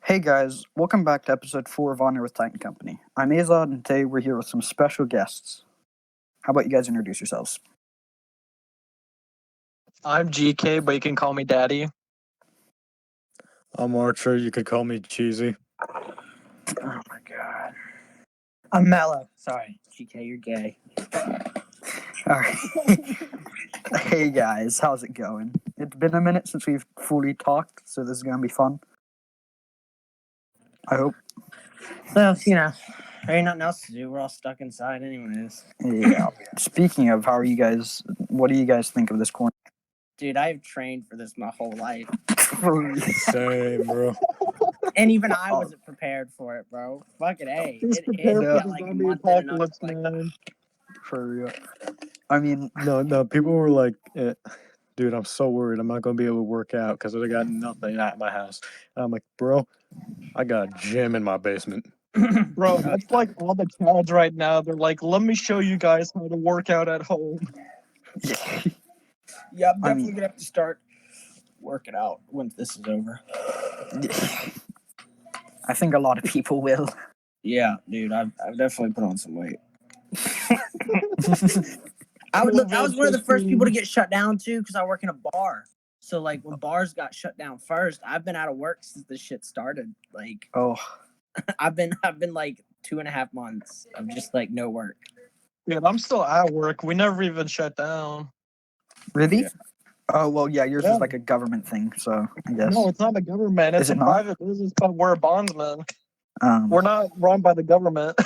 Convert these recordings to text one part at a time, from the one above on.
Hey guys, welcome back to episode 4 of Honor with Titan Company. I'm Azod, and today we're here with some special guests. How about you guys introduce yourselves? I'm GK, but you can call me Daddy. I'm Archer. You could call me Cheesy. Oh my god. I'm Mello. Sorry, GK, you're gay. Alright. Hey guys, how's it going? It's been a minute since we've fully talked, so this is gonna be fun. I hope. Well, there ain't nothing else to do. We're all stuck inside anyways. Yeah. Speaking of, what do you guys think of this quarantine? Dude, I've trained for this my whole life. Same, bro. And even I wasn't prepared for it, bro. Fucking A. He's It prepared hit for like the a zombie month in and apocalypse, like, man. For real. I mean, No, people were like, dude, I'm so worried I'm not going to be able to work out because I got nothing at my house. And I'm like, bro, I got a gym in my basement. Bro, that's like all the kids right now. They're like, let me show you guys how to work out at home. yeah, I'm I definitely mean- gonna have to start working out once this is over. I think a lot of people will. Yeah, dude, I've definitely put on some weight. I was one of the first people to get shut down too, because I work in a bar. So like when bars got shut down first, I've been out of work since this shit started. Like Oh, I've been like 2.5 months of just like no work. Yeah, I'm still at work. We never even shut down. really? Yeah. Oh, well, yeah, yours Yeah. is like a government thing, so I guess. No, it's not the government. It's Is it a not? private business, but we're a bondsman. Um, We're not run by the government.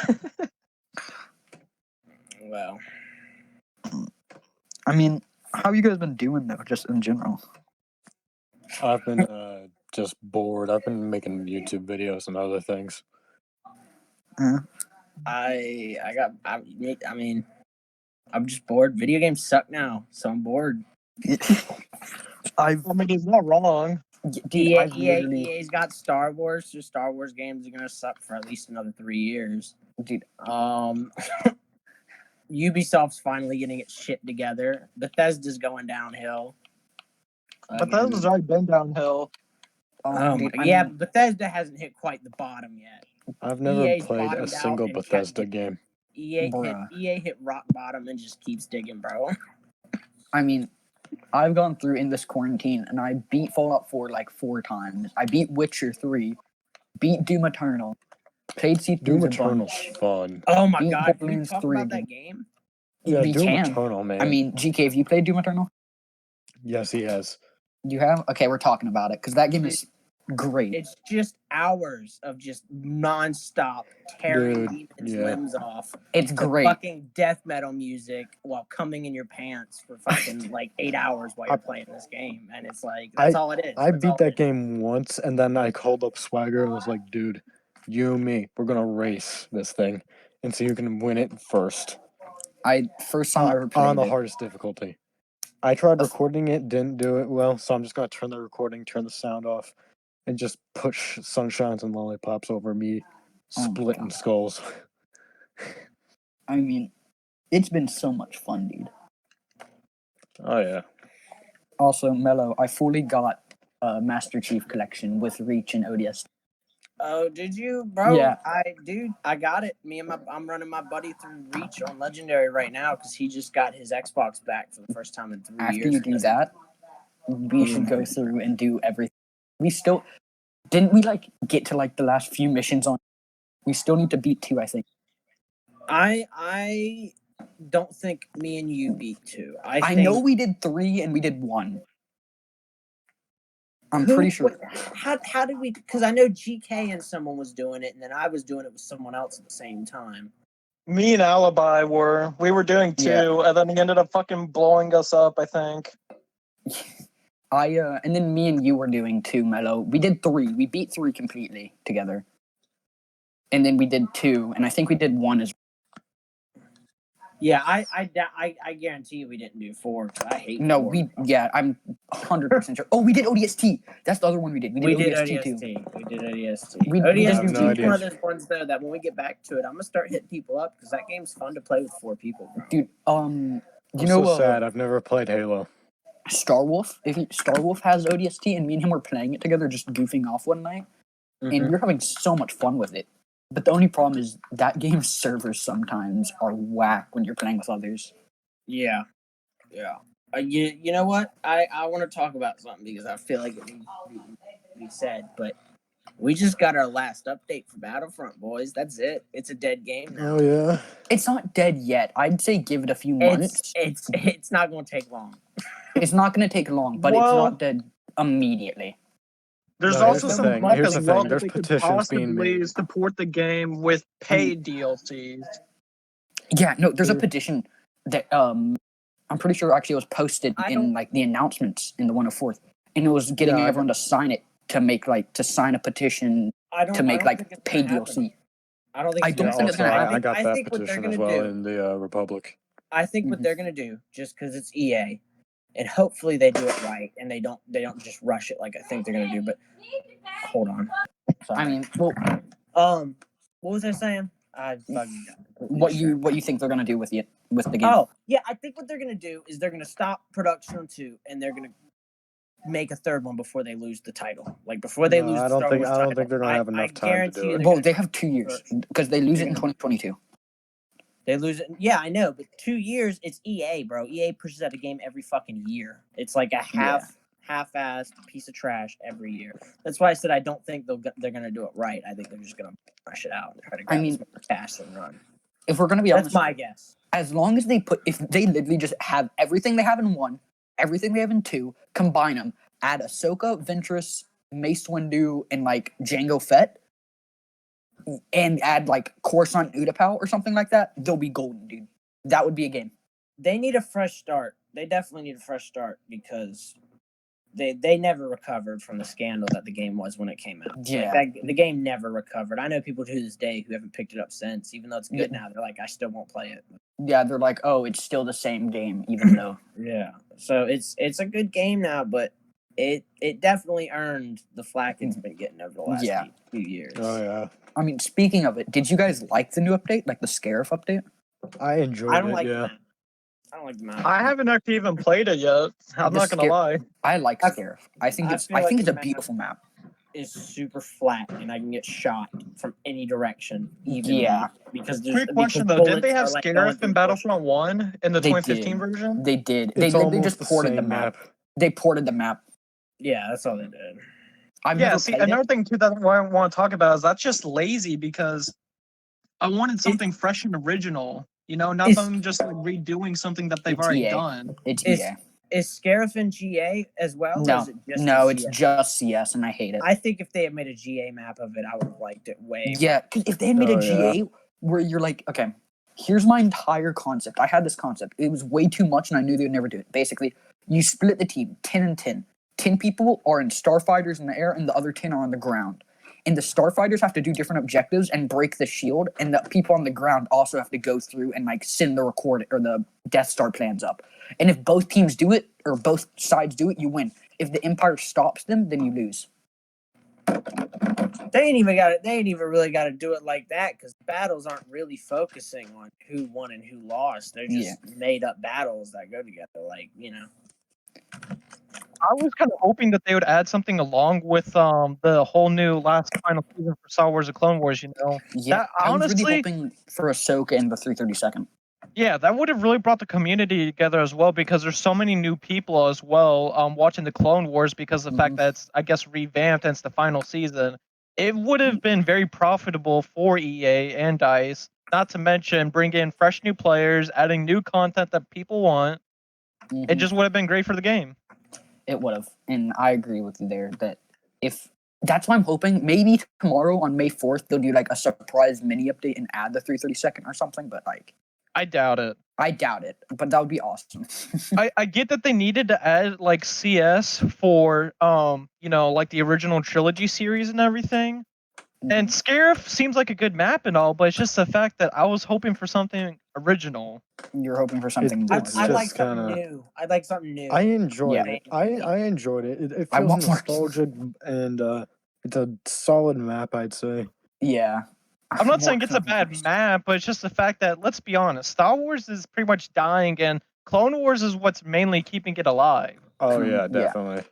Well, I mean, how have you guys been doing, though, just in general? I've been just bored. I've been making YouTube videos and other things. I mean, I'm just bored. Video games suck now, so I'm bored. I mean, he's not wrong. Dude, I've literally... EA's got Star Wars, so Star Wars games are gonna suck for at least another 3 years. Dude, Ubisoft's finally getting its shit together. Bethesda's going downhill. But that has already been downhill. dude, Yeah, but Bethesda hasn't hit quite the bottom yet. I've never EA's played a bottomed out single and kept Bethesda it. game. EA Bruh. hit rock bottom and just keeps digging, bro. I mean, I've gone through in this quarantine, and I beat Fallout 4 like 4 times. I beat Witcher 3, beat Doom Eternal, played C3 Doom a Eternal's bunch. fun. Oh my Beat god, can we Borderlands talk 3 about that again. game? Yeah, We Doom can. Eternal, man. I mean, GK, have you played Doom Eternal? yes, he has. You have? Okay, we're talking about it, because that game is great. It's just hours of just non-stop tearing Dude, demons' yeah. limbs off. It's to great. Fucking death metal music while coming in your pants for fucking like 8 hours while you're playing this game, and it's like that's all it is. I That's beat all that it is. game once, and then I called up Swagger and was like, dude, you and me, we're going to race this thing and see who can win it first. First time I ever played On the it. hardest difficulty. I tried recording it, didn't do it well, so I'm just going to turn the recording, turn the sound off, and just push Sunshines and Lollipops over me Oh my splitting God. skulls. I mean, it's been so much fun, dude. Oh, yeah. Also, Mello, I fully got Master Chief Collection with Reach and ODS. Oh, did you, bro? Yeah. I got it. I'm running my buddy through Reach on Legendary right now because he just got his Xbox back for the first time in 3 years. After you do that, we should go through and do everything. We still... Didn't we, like, get to, like, the last few missions on... We still need to beat 2, I think. I don't think me and you beat 2. I know we did 3 and we did 1. I'm pretty sure. How did we? Because I know GK and someone was doing it, and then I was doing it with someone else at the same time. Me and Alibi we were doing 2, and then he ended up fucking blowing us up, I think. And then me and you were doing 2, Mello. We did 3. We beat 3 completely together. And then we did 2, and I think we did 1 as well. Yeah, I guarantee you we didn't do 4 because I hate. No, 4. I'm 100% sure. Oh, we did ODST. That's the other one we did. We did ODST too. We did ODST. We ODST have is no one of those ones though that when we get back to it, I'm gonna start hitting people up because that game's fun to play with 4 people, bro. Dude, I'm so sad. I've never played Halo. Star Wolf has ODST, and me and him were playing it together, just goofing off one night. and you're having so much fun with it. But the only problem is that game's servers sometimes are whack when you're playing with others. Yeah. You know what? I want to talk about something because I feel like it needs to be said, but we just got our last update for Battlefront, boys. That's it. It's a dead game now. Oh yeah. It's not dead yet. I'd say give it a few months. It's not going to take long. It's not going to take long, but it's not dead immediately. There's No, also here's the some thing. talk Here's as the well thing. that There's they could petitions being possibly made. support the game with paid DLCs. Yeah, no, there's a petition that I'm pretty sure actually was posted in like the announcements in the 104th, and it was getting everyone to sign it to sign a petition to make like paid DLC. I don't think I don't think it's gonna happen. I got that what they're petition gonna as well do. in the Republic. I think what they're gonna do, just because it's EA, and hopefully they do it right and they don't just rush it like I think they're gonna do. But hold on. I mean, well, what was I saying? what you think they're gonna do with the game? Oh yeah, I think what they're gonna do is they're gonna stop production on 2, and they're gonna make a third one before they lose the title. Like before they lose. I don't think they're gonna have enough time to do it. Well, they have 2 years because they lose it in 2022. They lose it. Yeah, I know, but 2 years, it's EA, bro. EA pushes out a game every fucking year. It's like a half-assed piece of trash every year. That's why I said I don't think they're gonna do it right. I think they're just gonna rush it out and try to grab as much cash and run. If we're gonna be honest, that's my guess. As long as if they literally just have everything they have in 1, everything they have in 2, combine them, add Ahsoka, Ventress, Mace Windu, and like Jango Fett, and add like Coruscant Utapau or something like that, they'll be golden, dude. That would be a game. They need a fresh start. They definitely need a fresh start because they never recovered from the scandal that the game was when it came out. Yeah. Like the game never recovered. I know people to this day who haven't picked it up since, even though it's good now. They're like, I still won't play it. Yeah, they're like, oh, it's still the same game, even though. Yeah. So it's a good game now, but it definitely earned the flack it's been getting over the last few years. Oh yeah. I mean, speaking of it, did you guys like the new update, like the Scarif update? I enjoyed it. I don't like yeah. that. I don't like the map. I haven't actually even played it yet. I'm not gonna lie. I like Scarif. I think it's a beautiful map. Is super flat and I can get shot from any direction. Because there's Quick question though, did they have Scarif in Battlefront 1 in the 2015 version? They did. They just ported the map. They ported the map. Yeah, that's all they did. Another thing too that I want to talk about is that's just lazy because I wanted something fresh and original. You know, not them just like redoing something that they've already done. It's EA. Is Scarif in GA as well? No, or is it just it's just CS, and I hate it. I think if they had made a GA map of it, I would have liked it way. Yeah, because if they had made a GA where you're like, okay, here's my entire concept. I had this concept. It was way too much, and I knew they would never do it. Basically, you split the team 10 and 10. 10 people are in starfighters in the air, and the other 10 are on the ground. And the starfighters have to do different objectives and break the shield, and the people on the ground also have to go through and like send the the Death Star plans up. And if both teams do it, or both sides do it, you win. If the Empire stops them, then you lose. They ain't even really got to do it like that because battles aren't really focusing on who won and who lost. They're just made up battles that go together, like, you know. I was kind of hoping that they would add something along with the whole new last final season for Star Wars: The Clone Wars. You know, yeah. I was really hoping for Ahsoka and the 332nd. Yeah, that would have really brought the community together as well because there's so many new people as well watching the Clone Wars because of the fact that it's, I guess, revamped and it's the final season. It would have been very profitable for EA and DICE, not to mention bring in fresh new players, adding new content that people want. It just would have been great for the game. It would have, and I agree with you there that if that's why I'm hoping maybe tomorrow on May 4th they'll do like a surprise mini update and add the 332nd or something, but like I doubt it. But that would be awesome. I get that they needed to add like CS for like the original trilogy series and everything. And Scarif seems like a good map and all, but it's just the fact that I was hoping for something original. You're hoping for something new. I'd like something new. I'd like something new. I enjoyed it. I enjoyed it. It feels nostalgic and it's a solid map, I'd say. Yeah. I'm not saying it's a bad map, but it's just the fact that, let's be honest, Star Wars is pretty much dying, and Clone Wars is what's mainly keeping it alive. Oh, yeah, definitely.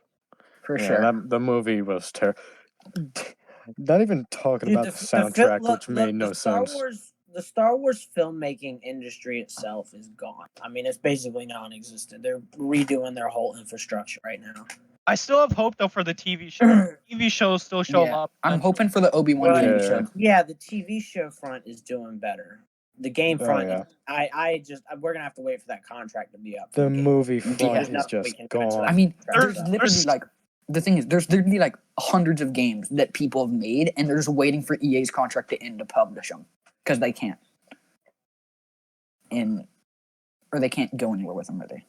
For sure. The movie was terrible. Not even talking Dude, about the soundtrack, which made no sense. The Star Wars filmmaking industry itself is gone. I mean, it's basically non-existent. They're redoing their whole infrastructure right now. I still have hope though for the TV show. TV shows still show a Yeah, lot. Of I'm potential. hoping for the Obi-Wan Well, TV Yeah. show. Yeah, the TV show front is doing better. The game Oh, front, yeah. we're gonna have to wait for that contract to be up. The for game. movie front Yeah. is Nothing we just can do to that. gone. I mean, There's- there's literally there's- like the thing is, there's literally like hundreds of games that people have made, and they're just waiting for EA's contract to end to publish them because they can't, or they can't go anywhere with them, really.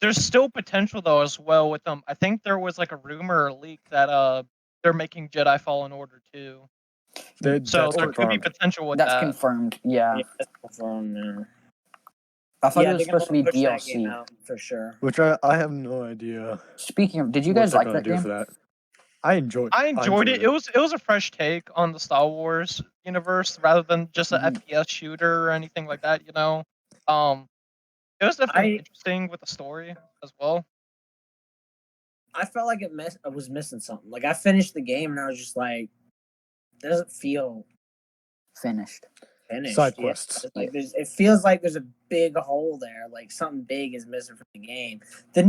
There's still potential though as well with them. I think there was like a rumor or leak that they're making Jedi Fallen Order 2. So That's there could be confirmed. potential with That's that. confirmed. Yeah, Yeah, that's confirmed now. I thought Yeah, it was they're gonna supposed to be push that game DLC. out for sure. Which I have no idea. Speaking of, did you what guys they're like gonna that do game? for that. I enjoyed it. It was a fresh take on the Star Wars universe rather than just an Mhm. FPS shooter or anything like that. You know, it was definitely interesting with the story as well. I felt like I was missing something. Like I finished the game and I was just like, it doesn't feel Finished. finished. Side Yeah. quests. It's like it feels like there's a big hole there. Like something big is missing from the game. The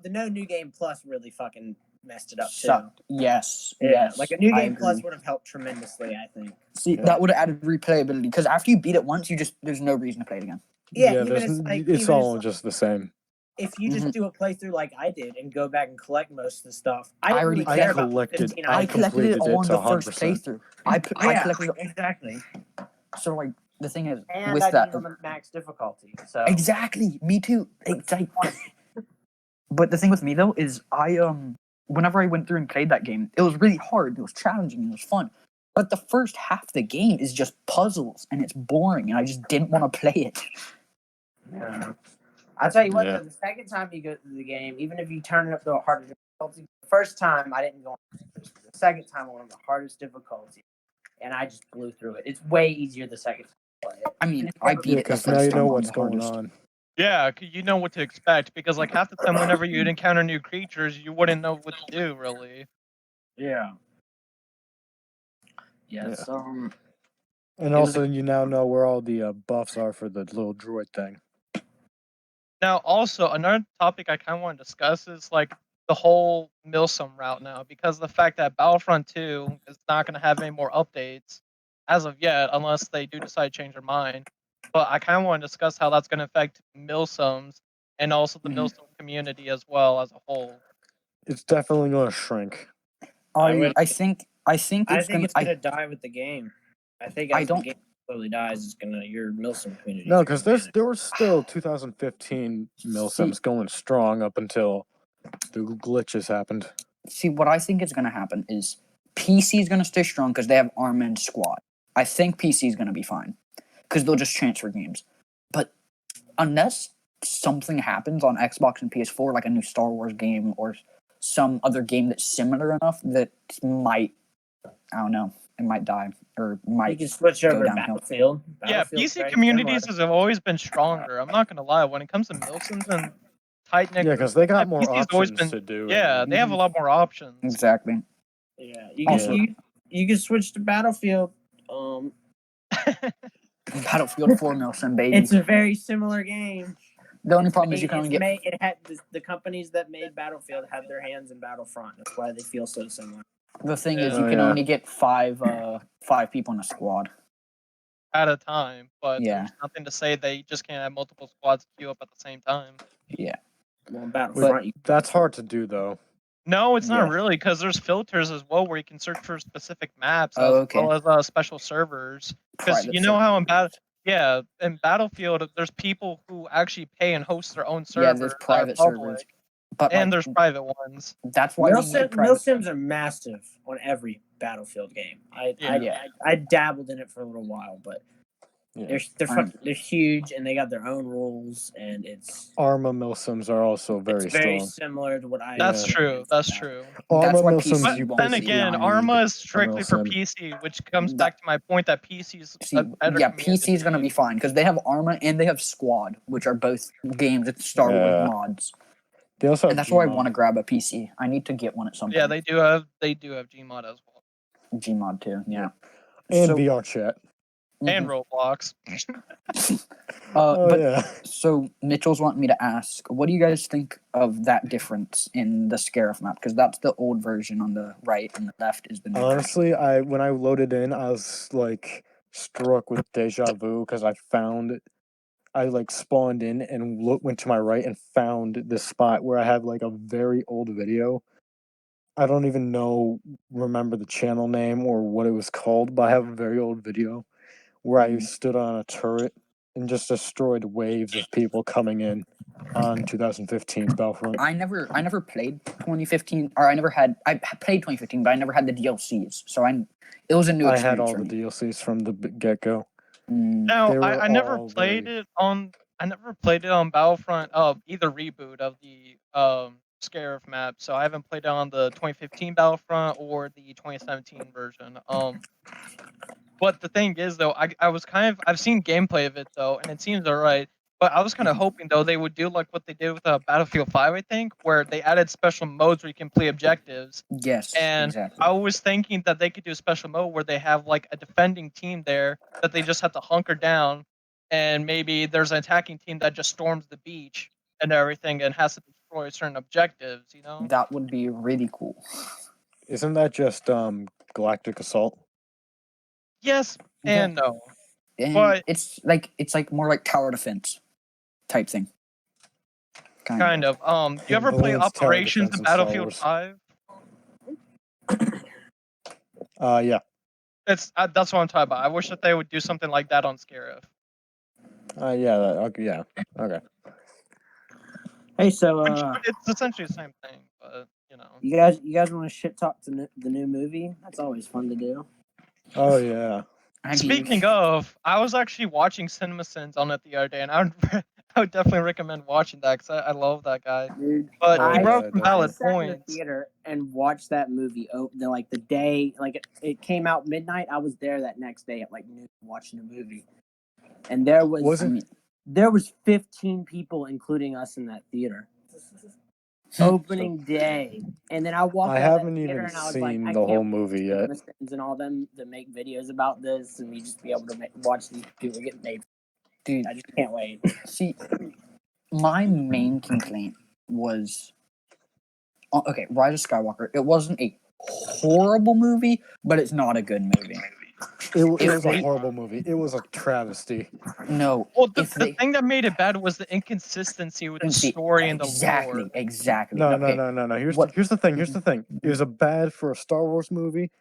no new game plus really fucking messed it up too. Sucked. Yes. Yeah, Yes. like a new I game plus agree. would have helped tremendously. I think. See, Yeah. that would have added replayability because after you beat it once, there's no reason to play it again. Yeah, Yeah, even there's, it's like it's even all it's just the same. if you just do a playthrough like I did and go back and collect most of the stuff, I didn't already really care about collected- 15 I items. collected it completed it on to the first 100%. playthrough. I collected it. exactly. So like the thing is And with I that did it on the max difficulty. So exactly. Me too. It's like, but the thing with me though is whenever I went through and played that game, it was really hard. It was challenging. It was fun. But the first half of the game is just puzzles and it's boring, and I just didn't want to play it. yeah. I'll tell you what, Yeah. though, the second time you go through the game, even if you turn it up to a harder difficulty, the first time I didn't go on the second time I went on the hardest difficulty, and I just blew through it. It's way easier the second time to play it. I mean, I beat it the Because first now you time know on what's the going hardest. on. Yeah, you know what to expect because like half the time, whenever you'd encounter new creatures, you wouldn't know what to do really. Yeah. Yes. And was also, you now know where all the buffs are for the little droid thing. Now, also another topic I kind of want to discuss is like the whole Milsim route now, because the fact that Battlefront 2 is not going to have any more updates as of yet, unless they do decide to change their mind. But I kind of want to discuss how that's going to affect Milsims and also the Milsim community as well as a whole. It's definitely going to shrink. I think it's gonna die with the game. I think I as don't- the game slowly dies, it's gonna your Milsim community. No, because there were still 2015 Milsims going strong up until the glitches happened. see what I think is going to happen is PC is going to stay strong because they have Arma and Squad. I think PC is going to be fine because they'll just transfer games. But unless something happens on Xbox and PS4, like a new Star Wars game or some other game that's similar enough, that might, I don't know, it might die or You might can switch over to downhill. Battlefield. Yeah, Battlefield's PC very communities similar. have always been stronger. I'm not going to lie. When it comes to Milsims and tight knit, Yeah, because they got more PC's always options been- to do. yeah, they have a lot more options. exactly. Yeah, you Also- can you can switch to Battlefield. Battlefield 4 Milsim, baby. It's a very similar game. The only problem is you can only get It had the companies that made Battlefield had their hands in Battlefront. That's why they feel so similar. the thing is Yeah. you Oh, can yeah. only get five people in a squad. At a time, but Yeah. there's nothing to say that you just can't have multiple squads queue up at the same time. Yeah. Well, in Battlefront, you That's hard to do, though. No, it's not Yeah. really, because there's filters as well where you can search for specific maps Oh, as okay. well as special servers. Because Private you know how servers. in Battlefield, there's people who actually pay and host their own Yeah, servers. there's that are private public, servers. But and like, there's private ones. that's why we need private Milsims are massive on every Battlefield game. Yeah. I dabbled in it for a little while, but Yeah. they're huge and they got their own rules, and it's Arma Milsims are also very very strong. similar to what I. That's Yeah. true. That's true. Arma That's why Milsims, PC you But won't then see basically again, on Arma is strictly for Milsim. PC, which comes That- back to my point that PC's See, a better yeah, PC is going to community. be fine because they have Arma and they have Squad, which are both games with Star Yeah. Wars mods. They also have And that's why I Gmod. want to grab a PC. I need to get one at some point. Yeah, they do have Gmod as well. Gmod too. Yeah. And So, VR chat. And mhm. Roblox. Oh But yeah. so Mitchell's wanting me to ask, what do you guys think of that difference in the Scarif map? Because that's the old version on the right, and the left is the new version. Honestly, when I loaded in, I was like struck with deja vu because I like spawned in and went to my right and found this spot where I have like a very old video. I don't even remember the channel name or what it was called, but I have a very old video where I stood on a turret and just destroyed waves of people coming in on 2015's Battlefront. I never played 2015, or I played 2015, but I never had the DLCs. So it was a new I experience had all for the me. DLCs from the get-go. Now, They were I never all played very... it on. I never played it on Battlefront. Either reboot of the Scarif map. So I haven't played it on the 2015 Battlefront or the 2017 version. But the thing is, though, I was I've seen gameplay of it though, and it seems alright. But I was kind of hoping though they would do like what they did with Battlefield 5, I think, where they added special modes where you can play objectives. Yes, And exactly. I was thinking that they could do a special mode where they have like a defending team there that they just have to hunker down, and maybe there's an attacking team that just storms the beach and everything and has to destroy certain objectives. You know? That would be really cool. Isn't that just Galactic Assault? Yes and no. And But it's like more like tower defense type thing. kind of. Do you ever play Balloon's tower Operations defense in in Star Battlefield Wars. 5? Yeah. That's what I'm talking about. I wish that they would do something like that on Scarif. Yeah. Okay. Hey, so It's essentially the same thing, but you know. you guys want to shit talk to the new movie? That's always fun to do. Oh yeah. I mean, Speaking of, I was actually watching CinemaSins on it the other day, and I would definitely recommend watching that because I love that guy. Dude, But Oh, he brought yeah, up some I valid sat in the points. theater and watched that movie. The day it came out midnight. I was there that next day at like noon watching the movie, and there was I mean, there was 15 people, including us, in that theater. Opening day, and then I walked I out of haven't that theater even and I was like, seen I the can't whole wait movie for yet. CinemaSins and all them to make videos about this, and me just be able to watch these people get paid. dude, I just can't wait. see, my main complaint was okay, Rise of Skywalker. It wasn't a horrible movie, but it's not a good movie. It was If a they- horrible movie. It was a travesty. No, Well, the if they thing that made it bad was the inconsistency with the see, story and the lore. exactly. No. Okay, Here's what- the thing. Here's the thing. It was a bad for a Star Wars movie,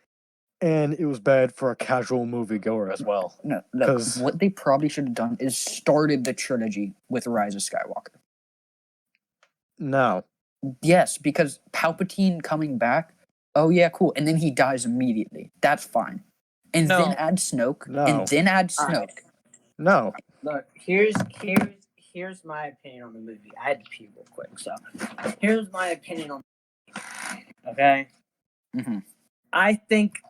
and it was bad for a casual moviegoer as well. No, look, 'Cause- what they probably should have done is started the trilogy with Rise of Skywalker. No. Yes, because Palpatine coming back, oh yeah, cool, and then he dies immediately. That's fine. And No. then add Snoke, No. and then add All Snoke. right. No. Look, here's my opinion on the movie. I had to pee real quick, so here's my opinion on the movie. Okay? Mhm. I think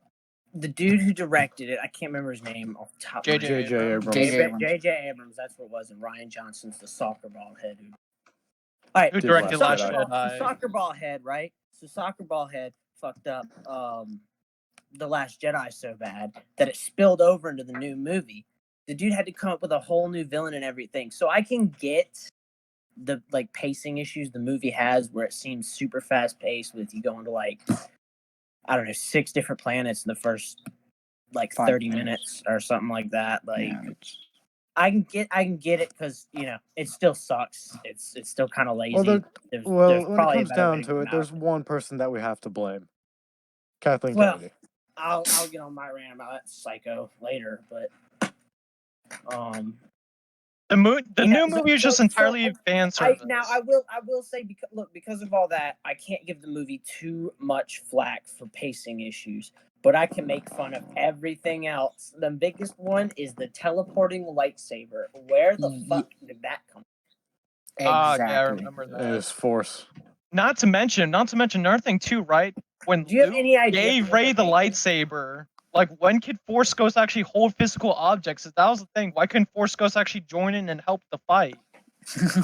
the dude who directed it, I can't remember his name off the top of my J.J. J.J. Abrams. Abrams. J.J. Abrams. J.J. Abrams, that's what it was, and Ryan Johnson's the soccer ball head. All right, Who Did directed Last Last Jedi. Jedi? soccer ball head, right? So soccer ball head fucked up the Last Jedi so bad that it spilled over into the new movie. The dude had to come up with a whole new villain and everything. So I can get the like pacing issues the movie has where it seems super fast paced with you going to like I don't know 6 different planets in the first like 5 30 minutes. minutes or something like that. Like Yeah, it's- I can get it because it still sucks. It's still kind of lazy. Well, There's when it probably a comes better down way to come it, out there's of it. one person that we have to blame. Kathleen Well, Kennedy. I'll get on my rant about that psycho later, but The new movie is just entirely fan service. I will say because of all that, I can't give the movie too much flack for pacing issues, but I can make fun of everything else. The biggest one is the teleporting lightsaber. Where the fuck did that come from? exactly. Yeah, I remember It that. was Force. Not to mention another thing too, right? When Do you have Luke any idea gave what Rey the they're making? lightsaber, like when could Force Ghosts actually hold physical objects? That was the thing. Why couldn't Force Ghosts actually join in and help the fight?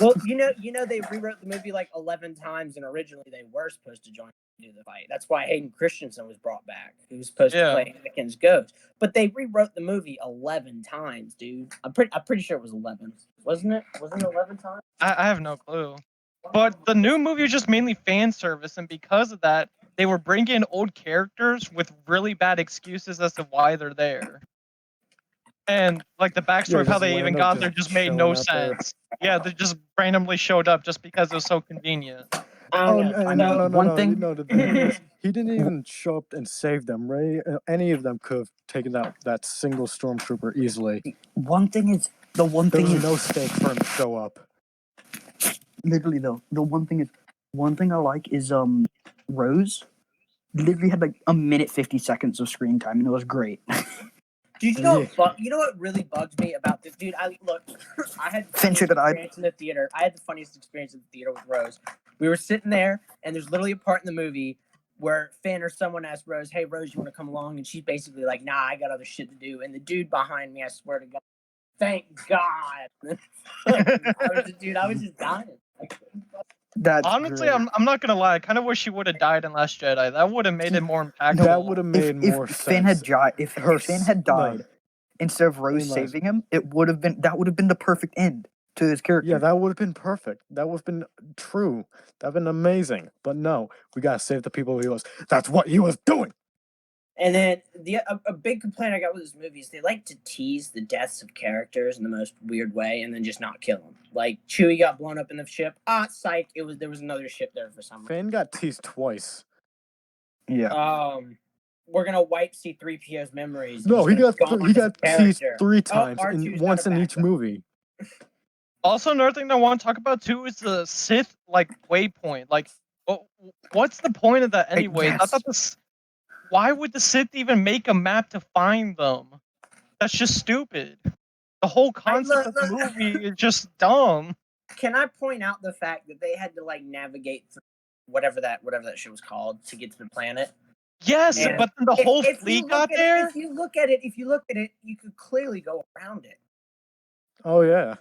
Well, you know, they rewrote the movie like 11 times, and originally they were supposed to join to do the fight. That's why Hayden Christensen was brought back, who was supposed to play Anakin's ghost. But they rewrote the movie 11 times, dude. I'm pretty sure it was 11, wasn't it? Wasn't it 11 times? I have no clue. But the new movie was just mainly fan service, and because of that, they were bringing in old characters with really bad excuses as to why they're there. And like the backstory of how they even got there just made no sense. Yeah, they just randomly showed up just because it was so convenient. No. One thing- No, the thing is, he didn't even show up and save them, right? Any of them could have taken that single stormtrooper easily. The one thing is, There was no stake for him to show up. literally though, one thing I like is Rose literally had like a minute 50 seconds of screen time, and it was great. Dude, you know what really bugs me about this? Dude, I had the funniest experience in the theater. I had the funniest experience in the theater with Rose. We were sitting there, and there's literally a part in the movie where Finn or someone asked Rose, "Hey, Rose, you want to come along?" And she's basically like, "Nah, I got other shit to do." And the dude behind me, I swear to God, thank God. I was just dying. That's honestly, great. I'm not gonna lie. I kind of wish she would have died in Last Jedi. That would have made it more impactful. That would have made more sense. If Finn had died instead of Rose saving him, that would have been the perfect end to his character. Yeah, that would have been perfect. That would have been true. That would have been amazing. But no, we gotta save the people he was. That's what he was doing. And then a big complaint I got with this movie is they like to tease the deaths of characters in the most weird way and then just not kill them. Like Chewie got blown up in the ship. Psych! There was another ship there for some reason. Finn got teased twice. Yeah. We're gonna wipe C-3PO's memories. No, he got teased 3 times, once in each movie. Also, another thing that I want to talk about too is the Sith waypoint. Like, what's the point of that anyway? Yes. I thought why would the Sith even make a map to find them? That's just stupid. The whole concept of the movie is just dumb. Can I point out the fact that they had to like navigate through whatever that shit was called to get to the planet? Yes, but then the whole fleet got there. If you look at it, you could clearly go around it. Oh yeah.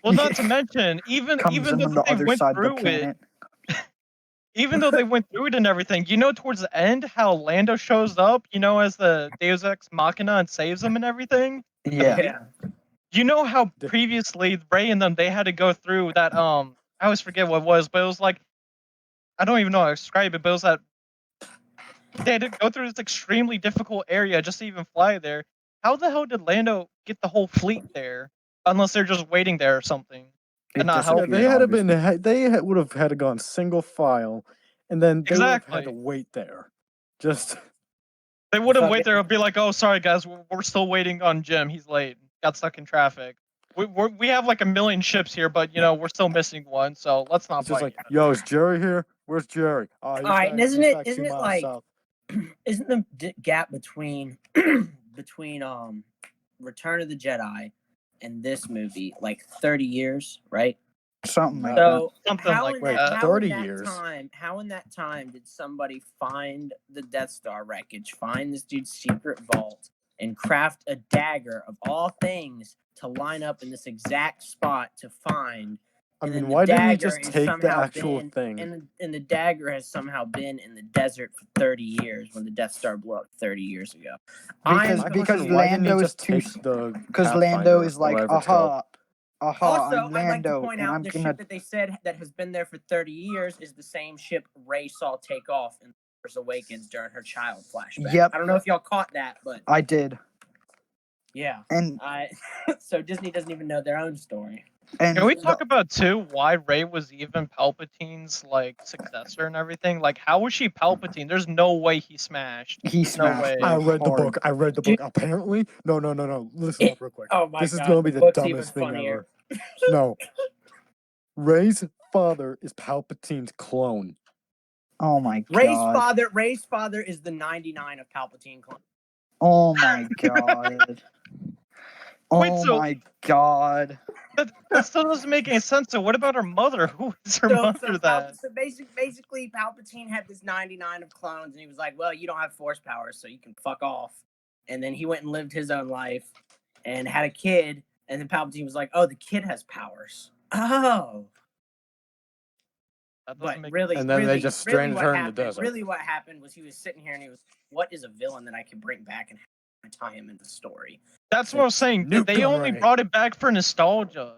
Well, not to mention, even though they went through it. Even though they went through it and everything, towards the end, how Lando shows up, as the Deus Ex Machina and saves them and everything? Yeah. You know how previously Rey and them, they had to go through that, I always forget what it was, but it was like, I don't even know how to describe it, but it was that they had to go through this extremely difficult area just to even fly there. How the hell did Lando get the whole fleet there? Unless they're just waiting there or something. They would have had to gone single file, and then they would have had to wait there. They wouldn't wait there and be like, "Oh, sorry guys, we're still waiting on Jim. He's late. Got stuck in traffic. We have like 1 million ships here, but we're still missing one. So let's not." It's just like, yo, is Jerry here? Where's Jerry? All right, and isn't it like, isn't the gap between Return of the Jedi and this movie like 30 years, right? Something like that. Something like that. 30 years. How in that time did somebody find the Death Star wreckage, find this dude's secret vault, and craft a dagger of all things to line up in this exact spot to find? I mean, why didn't he just take the actual thing? And the dagger has somehow been in the desert for 30 years when the Death Star blew up 30 years ago. Because Lando is too. Because Lando is like, aha. Also, I'm Lando, I'd like to point out the ship that they said that has been there for 30 years is the same ship Rey saw take off in Force Awakens during her child flashback. Yep. I don't know if y'all caught that, but I did. Yeah. And so Disney doesn't even know their own story. And can we talk about too why Rey was even Palpatine's like successor and everything? Like, how was she Palpatine? There's no way he smashed. He smashed. No way. I read the book. Apparently, no. Listen up real quick. Oh my God. This is gonna be the dumbest thing ever. No. Rey's father is Palpatine's clone. Oh my God. Rey's father is the 99 of Palpatine clone. Oh my God. My God. That still doesn't make any sense. So what about her mother? Who is her mother then? So basically, Palpatine had this 99 of clones, and he was like, well, you don't have force powers, so you can fuck off. And then he went and lived his own life and had a kid, and then Palpatine was like, oh, the kid has powers. Oh. That doesn't But make really, And then they really, just really stranded what her in the happened, desert. really what happened was he was sitting here and he was, what is a villain that I can bring back and tie him in the story? That's what I was saying. Nuke They only Gunray. brought it back for nostalgia.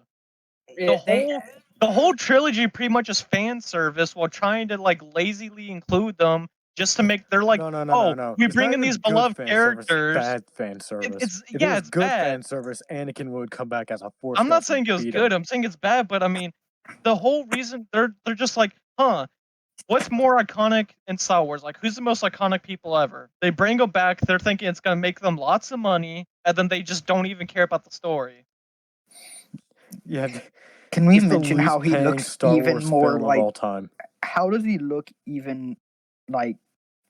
The whole trilogy pretty much is fan service while trying to like lazily include them just to make they're like, no. we It's bring not in even these good beloved fan service, characters. bad fan service. It's If it was it's good bad. fan service, Anakin would come back as a force. I'm not ghost and saying it was beat good. him. I'm saying it's bad. But I mean, the whole reason they're just like, what's more iconic in Star Wars? Like, who's the most iconic people ever? They bring them back. They're thinking it's gonna make them lots of money, and then they just don't even care about the story. Yeah. Can we It's the mention how least he paying looks Star even Wars more film like? of all time. How does he look even like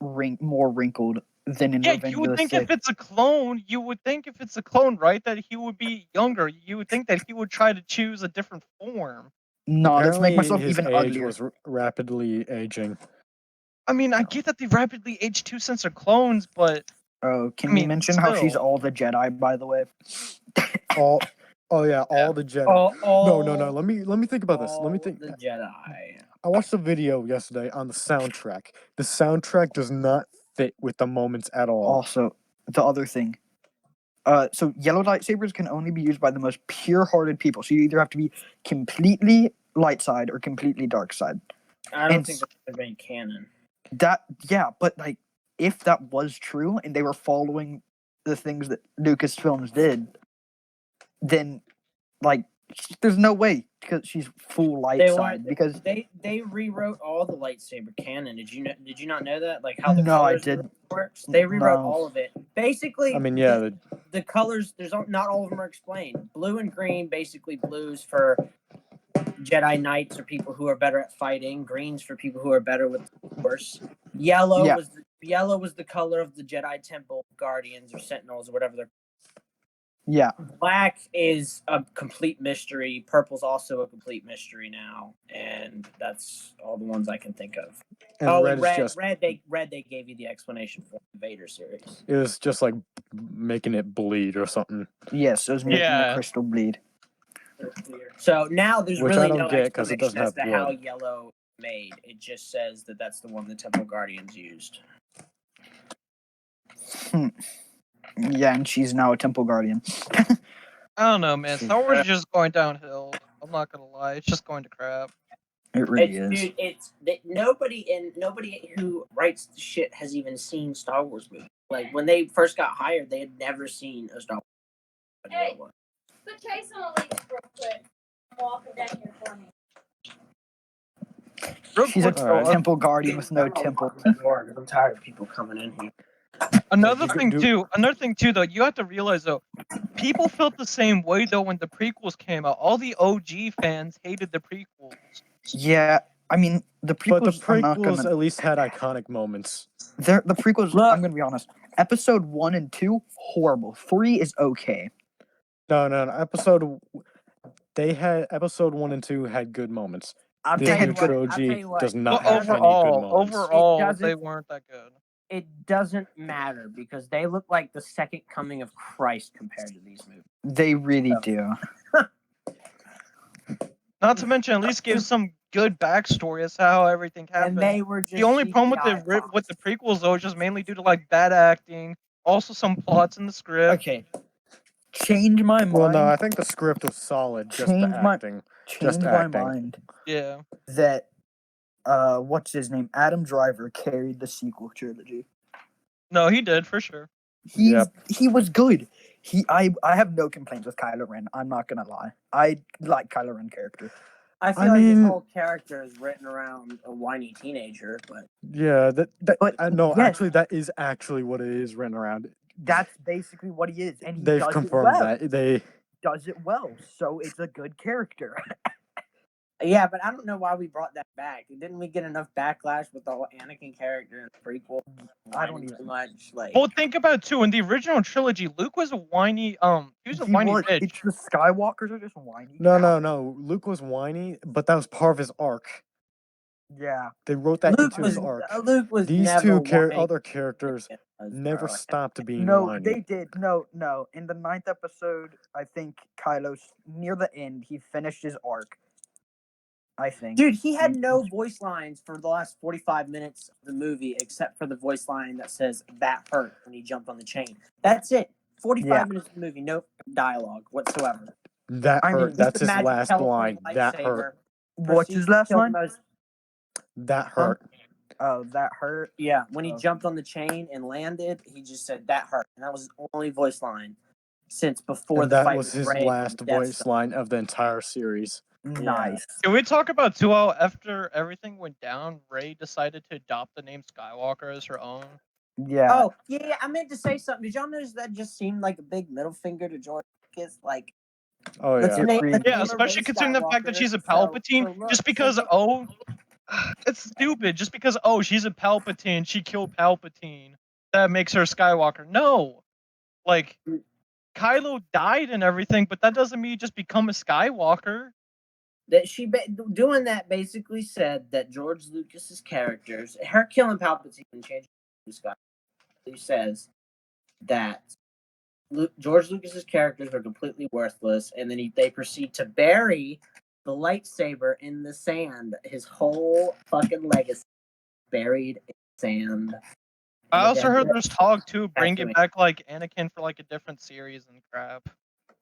more wrinkled than in Yeah, Revenge you would of the think Sith? if it's a clone, right, that he would be younger. You would think that he would try to choose a different form. No, let's make Apparently, myself his even age uglier. was rapidly aging. I mean, I get that they rapidly age too since they're clones, but Oh, can I we mean, mention how she's still. all the Jedi, by the way? All the Jedi. No. Let me think about this. Let me think. The Jedi. I watched a video yesterday on the soundtrack. The soundtrack does not fit with the moments at all. Also, the other thing. So yellow lightsabers can only be used by the most pure-hearted people. So you either have to be completely light side or completely dark side. I don't think that's been canon. But like, if that was true and they were following the things that Lucasfilms did, then like, there's no way because she's full light side. Because they rewrote all the lightsaber canon. Did you not know that? Like how the No, I colors did. works? They rewrote No. all of it. Basically, I mean, yeah, the colors. Not all of them are explained. Blue and green, basically blues for Jedi Knights or people who are better at fighting. Greens for people who are better with the Force. Yellow was the color of the Jedi Temple Guardians or Sentinels or whatever they're. Yeah. Black is a complete mystery. Purple's also a complete mystery now, and that's all the ones I can think of. and And red is just red they gave you the explanation for the Vader series. it was just like making it bleed or something. Yes, it was making the crystal bleed. So now there's Which really I don't no get 'cause it explanation doesn't as have to how blood. yellow made. It just says that that's the one the Temple Guardians used. Yeah, and she's now a Temple Guardian. I don't know, man. Star Wars is just going downhill. I'm not gonna lie, it's just going to crap. It really is. Dude, it's nobody who writes the shit has even seen Star Wars movies. Like when they first got hired, they had never seen a Star Wars. Hey, put Chase on a leash real quick. Walk it down here for me. She's a Temple Guardian with no temple. I'm tired of people coming in here. Another thing too, though, you have to realize though, people felt the same way though when the prequels came out. All the OG fans hated the prequels. Yeah, I mean the prequels. But the prequels at least had iconic moments. The prequels. I'm gonna be honest. Episode 1 and 2 horrible. 3 is okay. No. Episode 1 and 2 had good moments. This new trilogy does not have any good moments. Overall, they weren't that good. It doesn't matter because they look like the second coming of Christ compared to these movies. They really do. Not to mention, at least give some good backstory as to how everything happened. And they were just the only problem with the prequels though is just mainly due to like bad acting, also some plots in the script. Okay. Change my mind. Well, no, I think the script was solid. Just the acting. Change my mind. Yeah. That what's his name? Adam Driver carried the sequel trilogy. No, he did for sure. He was good. I have no complaints with Kylo Ren. I'm not gonna lie. I like Kylo Ren character. I feel like his whole character is written around a whiny teenager, but yeah, actually, that is actually what it is written around. That's basically what he is, and he They've does confirmed it well. that they does it well, so it's a good character. Yeah, but I don't know why we brought that back. Didn't we get enough backlash with the whole Anakin character in the prequel? I don't even much like. Well, think about it too. In the original trilogy, Luke was a whiny. He was a whiny bitch. It's the Skywalkers are just whiny. No. Luke was whiny, but that was part of his arc. Yeah, they wrote that into his arc. Luke was These never two other characters never stopped being whiny. They did. No. In the 9th episode, I think Kylo's near the end. He finished his arc, I think. Dude, he had no voice lines for the last 45 minutes of the movie except for the voice line that says, "That hurt," when he jumped on the chain. That's it. 45 minutes of the movie, no dialogue whatsoever. That I mean, hurt. Just That's the his magic last teleport line. That lightsaber. hurt. What's his Proceeds to last kill line? the most- That hurt. Oh, that hurt. Yeah, when he Oh. jumped on the chain and landed, he just said, "That hurt," and that was his only voice line since before And the that fight was with his Rey on last the Death voice Star. line of the entire series. Nice. Can we talk about too how after everything went down, Rey decided to adopt the name Skywalker as her own? Yeah. Oh, yeah, I meant to say something. Did y'all notice that just seemed like a big middle finger to George Lucas? Like, Oh let's yeah. name Yeah, her especially Rey considering the fact that Skywalker, she's a so Palpatine. her look- Just because so it's stupid. Just because she's a Palpatine, she killed Palpatine. That makes her Skywalker. No, like Kylo died and everything, but that doesn't mean you just become a Skywalker. that doing that basically said that George Lucas's characters, her killing Palpatine and changing to Skywalker, says that George Lucas's characters are completely worthless, and then they proceed to bury the lightsaber in the sand. His whole fucking legacy buried in sand. I also heard Yeah. there's talk too, bringing Exactly. back like Anakin for like a different series and crap.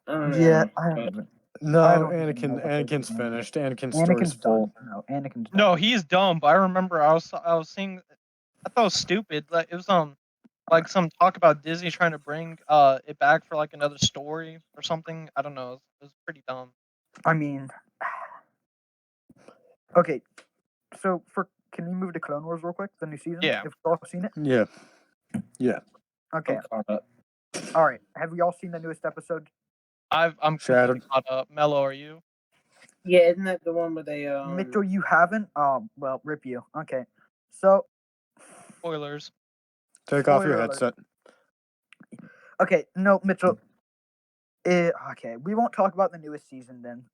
I don't know. Yeah, I haven't. No, I don't even know Anakin. what they're Anakin's doing. finished. Anakin's story's Anakin's full. done. No, Anakin's done. No, he's dumb. But I remember I was seeing, I thought it was stupid. Like it was like some talk about Disney trying to bring it back for like another story or something. I don't know. It was pretty dumb. I mean, okay. So can we move to Clone Wars real quick? The new season. Yeah. If we've all seen it. Yeah. Yeah. Okay. I'm caught up. All right. Have we all seen the newest episode? I'm completely Shattered. caught up. Mello, are you? Yeah, isn't that the one where they Mitchell, you haven't. Well, rip you. Okay. So. Spoilers. Take off your Spoiler alert. headset. Okay. No, Mitchell. Okay. We won't talk about the newest season then.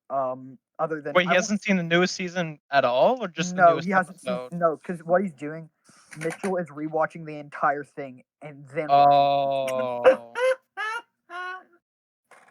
Other than Wait, he hasn't seen the newest season at all, or just the No, newest he hasn't episode? seen. No, because what he's doing, Mitchell is rewatching the entire thing and then. Oh.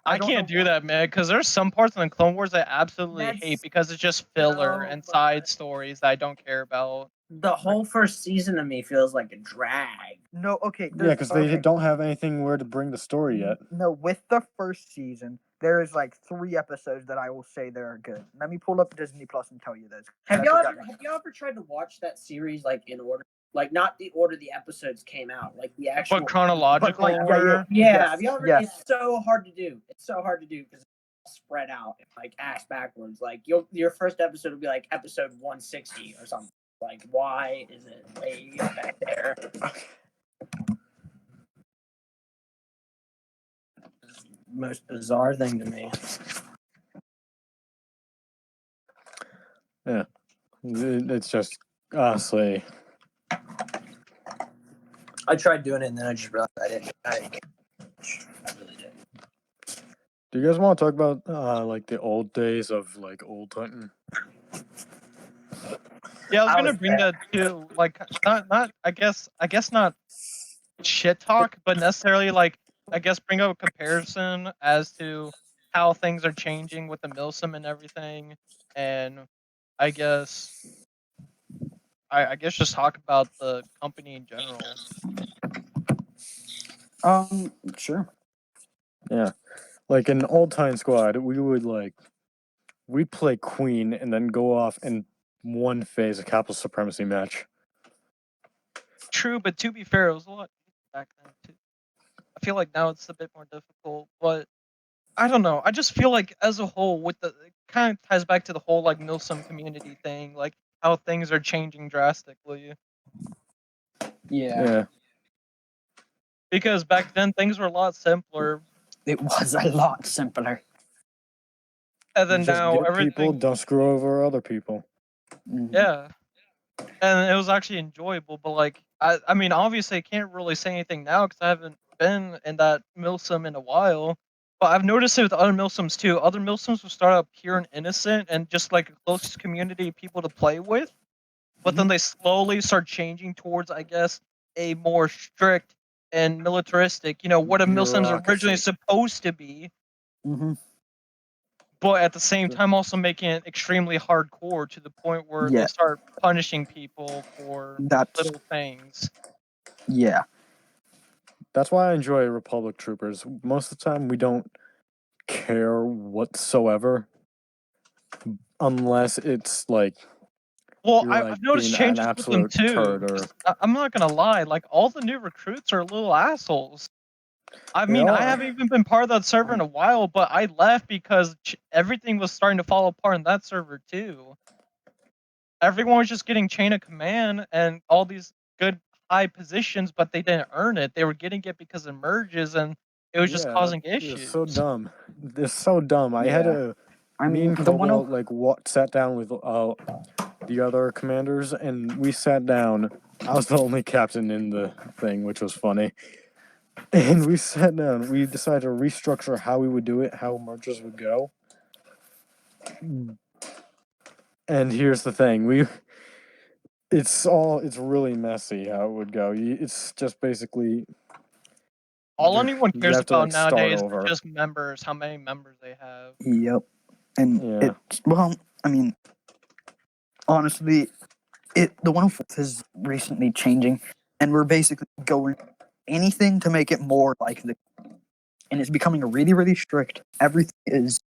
I don't can't know do that, man, because there's some parts in the Clone Wars I absolutely That's- hate because it's just filler No, and but- side stories that I don't care about. The whole first season of me feels like a drag. No, okay. Yeah, because they don't have anything where to bring the story yet. No, with the first season, there is like 3 episodes that I will say they are good. Let me pull up Disney Plus and tell you those. Have y'all ever tried to watch that series like in order? Like not the order the episodes came out, like the actual. But chronological like, order? Yeah, Yes, have y'all ever? yes. It's so hard to do. It's so hard to do because it's spread out, like ass backwards. Like your first episode will be like episode 160 or something. Like, why is it way back there? Most bizarre thing to me. Yeah. It's just honestly. I tried doing it and then I just realized I didn't. I really didn't. Do you guys want to talk about like the old days of like old hunting? Yeah, I was I gonna was bring there. that too. Like, not. I guess not shit talk, but necessarily like I guess bring up a comparison as to how things are changing with the Milsim and everything, and I guess just talk about the company in general. Sure. Yeah. Like in Old Time Squad, we'd play Queen and then go off and one phase a capital supremacy match. True, but to be fair, it was a lot back then too. I feel like now it's a bit more difficult, but I don't know. I just feel like as a whole, with it kind of ties back to the whole like Milsim community thing, like how things are changing drastically. Yeah. Because back then things were a lot simpler, It was a lot simpler. and then Just now get everything. people, don't screw over other people. Mhm. Yeah, and it was actually enjoyable. But like, I mean, obviously, I can't really say anything now because I haven't been in that Milsim in a while. But I've noticed it with other Milsims too. Other Milsims will start out pure and innocent and just like a close community of people to play with. But then they slowly start changing towards, I guess, a more strict and militaristic, what a Milsim's originally Bureaucracy. supposed to be. Mm-hmm. but at the same time also making it extremely hardcore to the point where Yeah. they start punishing people for That's little things. yeah. That's why I enjoy Republic Troopers. Most of the time, we don't care whatsoever, unless it's like Well, you're like I've noticed being an changes with them absolute too. turd, or 'Cause I'm not gonna lie, like all the new recruits are little assholes. I They mean, I are. haven't even been part of that server in a while, but I left because everything was starting to fall apart in that server too. Everyone was just getting chain of command and all these good high positions, but they didn't earn it. They were getting it because of merges, and it was just yeah, causing it's issues. so dumb. It's so dumb. I had Yeah. a I me mean, and the one Cobalt like sat down with the other commanders, and we sat down. I was the only captain in the thing, which was funny. And we sat down. We decided to restructure how we would do it, how mergers would go. And here's the thing: it's really messy how it would go. It's just basically All anyone you cares have to about like start nowadays is over. just members, how many members they have. Yep. And Yeah. well, I mean, honestly, the 104th is recently changing, and we're basically going anything to make it more like the, and it's becoming really, really strict. Everything is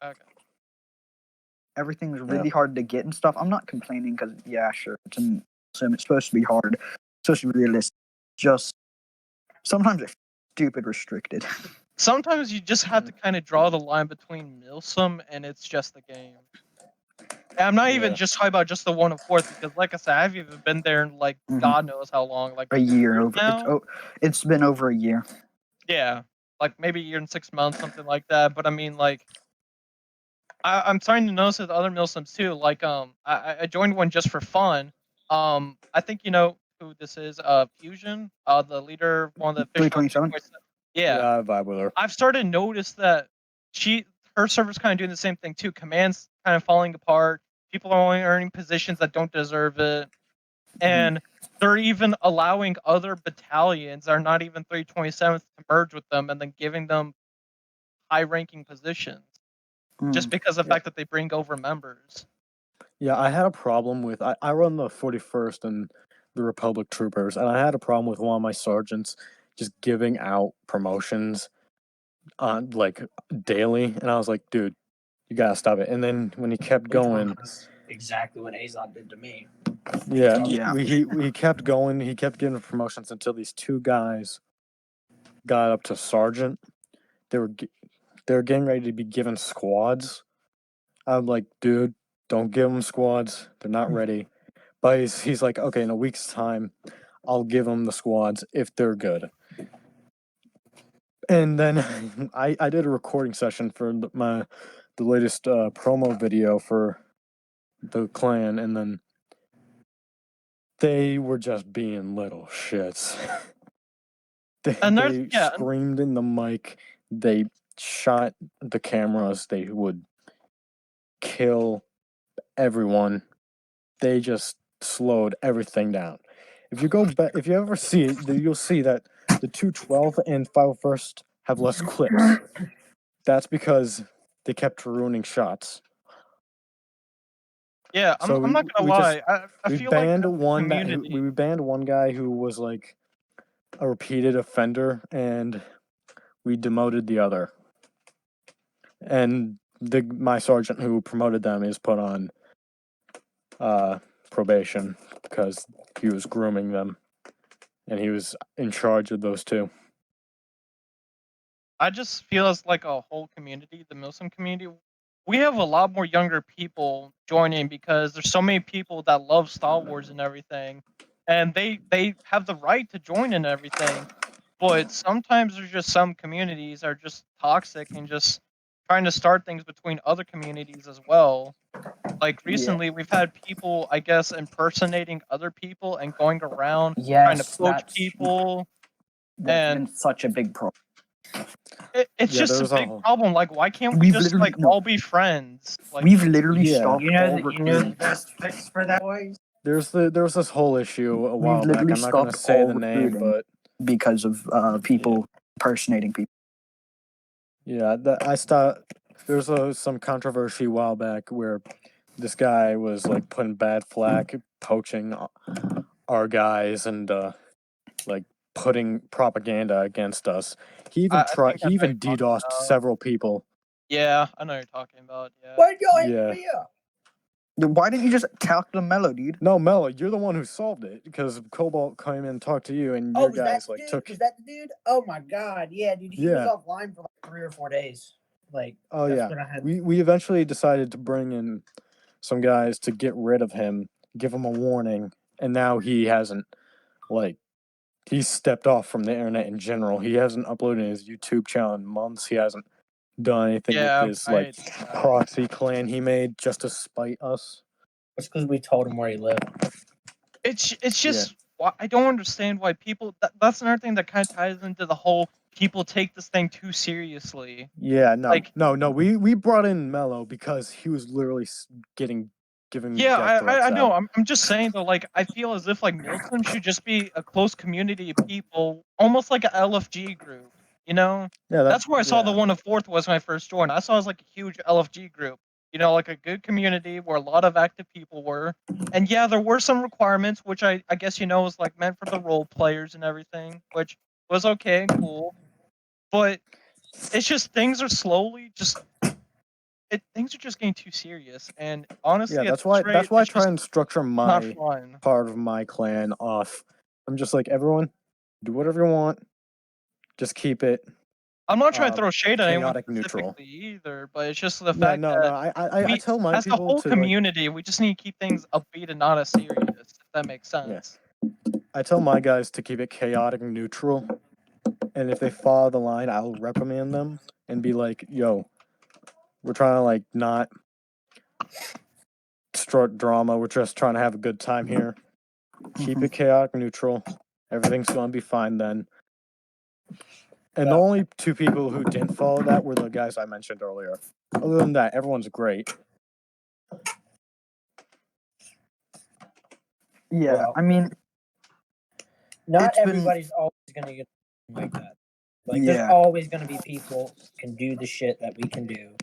Okay. everything's really hard to get and stuff. I'm not complaining because yeah, sure, it's supposed to be hard, it's supposed to be realistic. Just sometimes it's stupid restricted. Sometimes you just have to kind of draw the line between Milsim and it's just the game. And I'm not even just talking about just the 104th because, like I said, I've even been there in like God knows how long, like A year over. now. It's been over a year. Yeah, like maybe a year and 6 months, something like that. But I mean, like, I'm starting to notice with other Milsims too. Like, I joined one just for fun. I think you know who this is. Fusion, the leader, one of the official. 327. Yeah, I vibe with her. I've started to notice that her server's kind of doing the same thing too. Commands kind of falling apart. People are only earning positions that don't deserve it, and they're even allowing other battalions that are not even 327th to merge with them, and then giving them high-ranking positions just because of the fact that they bring over members. Yeah, I had a problem with I run the 41st and the Republic Troopers, and I had a problem with one of my sergeants just giving out promotions on like daily, and I was like, dude, you gotta stop it. And then when he kept going, That's exactly what Azod did to me. yeah, Yeah. he kept going, he kept giving promotions until these two guys got up to sergeant. They were getting ready to be given squads. I'm like, dude, don't give them squads. They're not ready. But he's like, okay, in a week's time, I'll give them the squads if they're good. And then I did a recording session for the latest promo video for the clan, and then they were just being little shits. They screamed in the mic. They shot the cameras. They would kill everyone. They just slowed everything down. If you go back, if you ever see it, you'll see that the 212 and 501st have less clips. That's because they kept ruining shots. Yeah, So I'm not gonna lie. I we feel like banned as a one community, we banned one guy who was like a repeated offender, and we demoted the other. And my sergeant who promoted them is put on probation because he was grooming them, and he was in charge of those two. I just feel as like a whole community, the Milsim community, we have a lot more younger people joining because there's so many people that love Star Wars and everything, and they have the right to join and everything. But sometimes there's just some communities are just toxic and just trying to start things between other communities as well. Like recently, we've had people, I guess, impersonating other people and going around trying to Yes, poach people, that's and been such a big problem. it's just a big problem. Like, why can't we We've just literally- like no. all be friends? Like, We've literally Yeah. stopped You know all the recruiting. best fix for that, boys? There was this whole issue a while back. literally I'm not going to stopped say all the name, recruiting. but because of people impersonating people. Yeah, there's some controversy a while back where this guy was like putting bad flag, poaching our guys, and like putting propaganda against us. He even I think I know you're talking DDoSed about. several people. Yeah, I know what you're talking about. Yeah. Why'd y'all hit Yeah. me up? Why didn't you just talk to Mello, dude? No, Mello, you're the one who solved it because Cobalt came in and talked to you, and Oh, your was that guys the like dude? took. Was that the dude? Oh my god, yeah, dude. He was Yeah. offline for like 3 or 4 days. Like, Oh that's yeah, when I had. we eventually decided to bring in some guys to get rid of him, give him a warning, and now he hasn't he's stepped off from the internet in general. He hasn't uploaded his YouTube channel in months. He hasn't done anything Yeah, with this I hate this guy. proxy clan he made just to spite us. It's because we told him where he lived. It's just I don't understand why people. That's another thing that kind of ties into the whole people take this thing too seriously. Yeah, no, Like- no. We brought in Mello because he was literally giving Yeah, death threats I know. out. I'm just saying though. Like, I feel as if like Milsim should just be a close community of people, almost like a LFG group. You know, Yeah, that's where I saw the 1 of 4th was when I first joined. I saw it as like a huge LFG group. You know, like a good community where a lot of active people were. And yeah, there were some requirements, which I guess was like meant for the role players and everything, which was okay and cool. But it's just things are slowly things are just getting too serious. And honestly, Yeah, at that's this why rate, I it's try just and structure not my fun. part of my clan off. I'm just like, everyone, do whatever you want. Just keep it I'm not trying to throw shade at anyone chaotic neutral. specifically either, but it's just the Yeah, fact no, that I tell my as the people whole to community, we just need to keep things upbeat and not as serious, if that makes sense. I tell my guys to keep it chaotic and neutral. And if they follow the line, I'll reprimand them and be like, yo, we're trying to like not start drama. We're just trying to have a good time here. Keep it chaotic neutral. Everything's going to be fine then. And the only two people who didn't follow that were the guys I mentioned earlier. Other than that, everyone's great. Yeah, Well, I mean, not it's been- everybody's always gonna get like that. Like, Yeah. there's always gonna be people who can do the shit that we can do.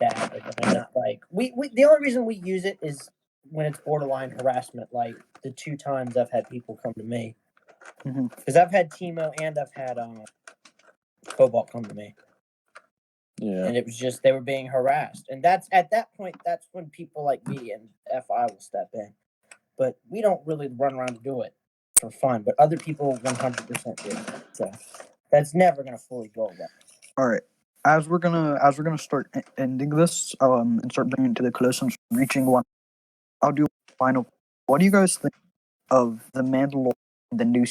That are gonna not like we. The only reason we use it is when it's borderline harassment. Like the 2 times I've had people come to me, because I've had Timo and I've had Cobalt come to me. Yeah. And it was just they were being harassed, and that's at that point. That's when people like me and FI will step in. But we don't really run around to do it for fun. But other people 100% do. So that's never gonna fully go away. all right. As we're gonna start ending this, and start bringing it to the close and reaching one, I'll do a final. What do you guys think of the Mandalorian, the new?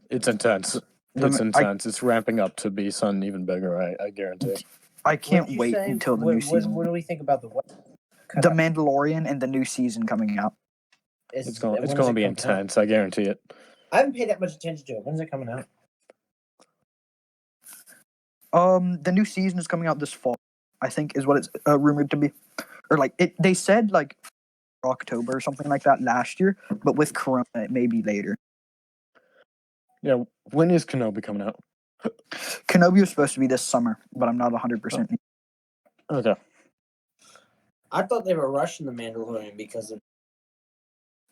It's intense. It's intense. It's ramping up to be something even bigger, I guarantee. I can't wait until the new season. What do we think about the what? The Mandalorian and the new season coming out. It's going to be intense. I guarantee it. I haven't paid that much attention to it. When's it coming out? The new season is coming out this fall, I think, is what it's rumored to be, or like it. They said like October or something like that last year, but with Corona, it may be later. Yeah, when is Kenobi coming out? Kenobi was supposed to be this summer, but I'm not 100%. Okay. I thought they were rushing the Mandalorian because of.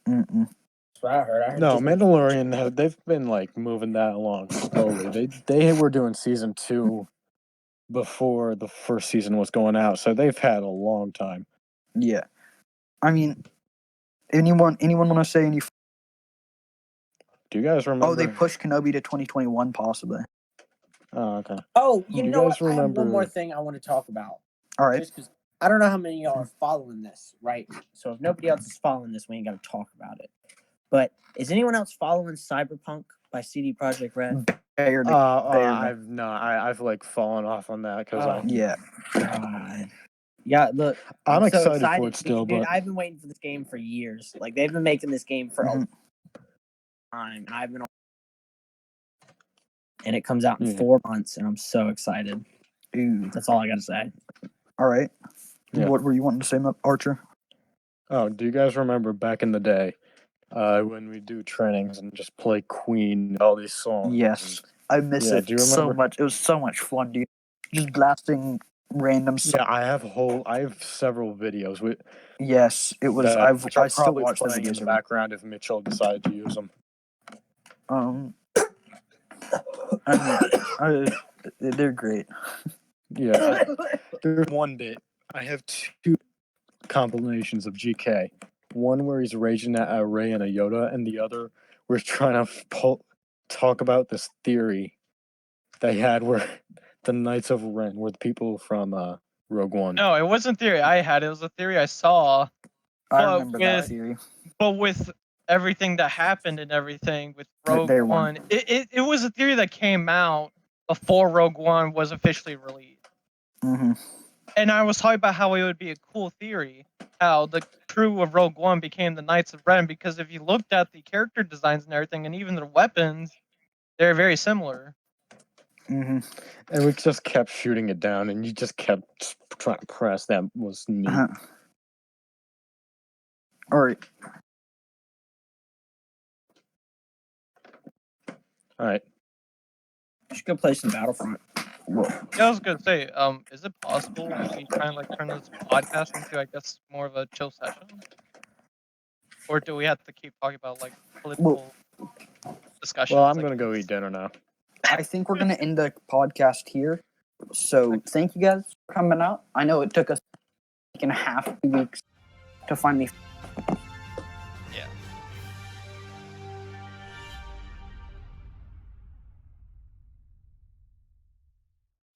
Mm-mm. That's what I heard. No, Mandalorian. They've been like moving that along slowly. They were doing season 2 before the first season was going out, so they've had a long time. Yeah, I mean, anyone want to say any? Do you guys remember? Oh, they pushed Kenobi to 2021, possibly. Oh, okay. Oh, you Do you know guys what? I have remember- one more thing I want to talk about. All right. Just because I don't know how many of y'all are following this, right? So if nobody else is following this, we ain't got to talk about it. But is anyone else following Cyberpunk by CD Projekt Red? Barely. I've not. I've like fallen off on that because Yeah. God. Yeah, look. I'm so excited for it still, dude, but I've been waiting for this game for years. Like they've been making this game for a long time, and I've been. And it comes out in 4 months, and I'm so excited. Ooh. That's all I gotta say. All right. Yeah. What were you wanting to say, Archer? Oh, do you guys remember back in the day when we do trainings and just play Queen, all these songs? Yes. I miss Yeah, it do you so remember- much. It was so much fun, dude. Just blasting random. Yeah, I have several videos with Yes, it was. that, which I I'll still probably watch the playing in videos. the background if Mitchell decided to use them. They're great. Yeah, there's one bit. I have two compilations of GK. One where he's raging at a Ray and a Yoda, and the other where he's trying to talk about this theory they had where the Knights of Ren were the people from Rogue One. No, it wasn't theory I had. It was a theory I saw. I But remember that with- theory. But with everything that happened and everything with Rogue There One, one. it was a theory that came out before Rogue One was officially released. Mm-hmm. And I was talking about how it would be a cool theory, how the crew of Rogue One became the Knights of Ren, because if you looked at the character designs and everything, and even their weapons, they're very similar. Mm-hmm. And we just kept shooting it down, and you just kept trying to press. That was neat. Uh-huh. All right. All right. You should go play some Battlefront. Well, Yeah, I was gonna say, is it possible we try and like turn this podcast into, I guess, more of a chill session, or do we have to keep talking about like political discussions? Well, I'm like gonna go this? eat dinner now. I think we're gonna end the podcast here. So thank you guys for coming out. I know it took us a week and a half, 2 weeks to finally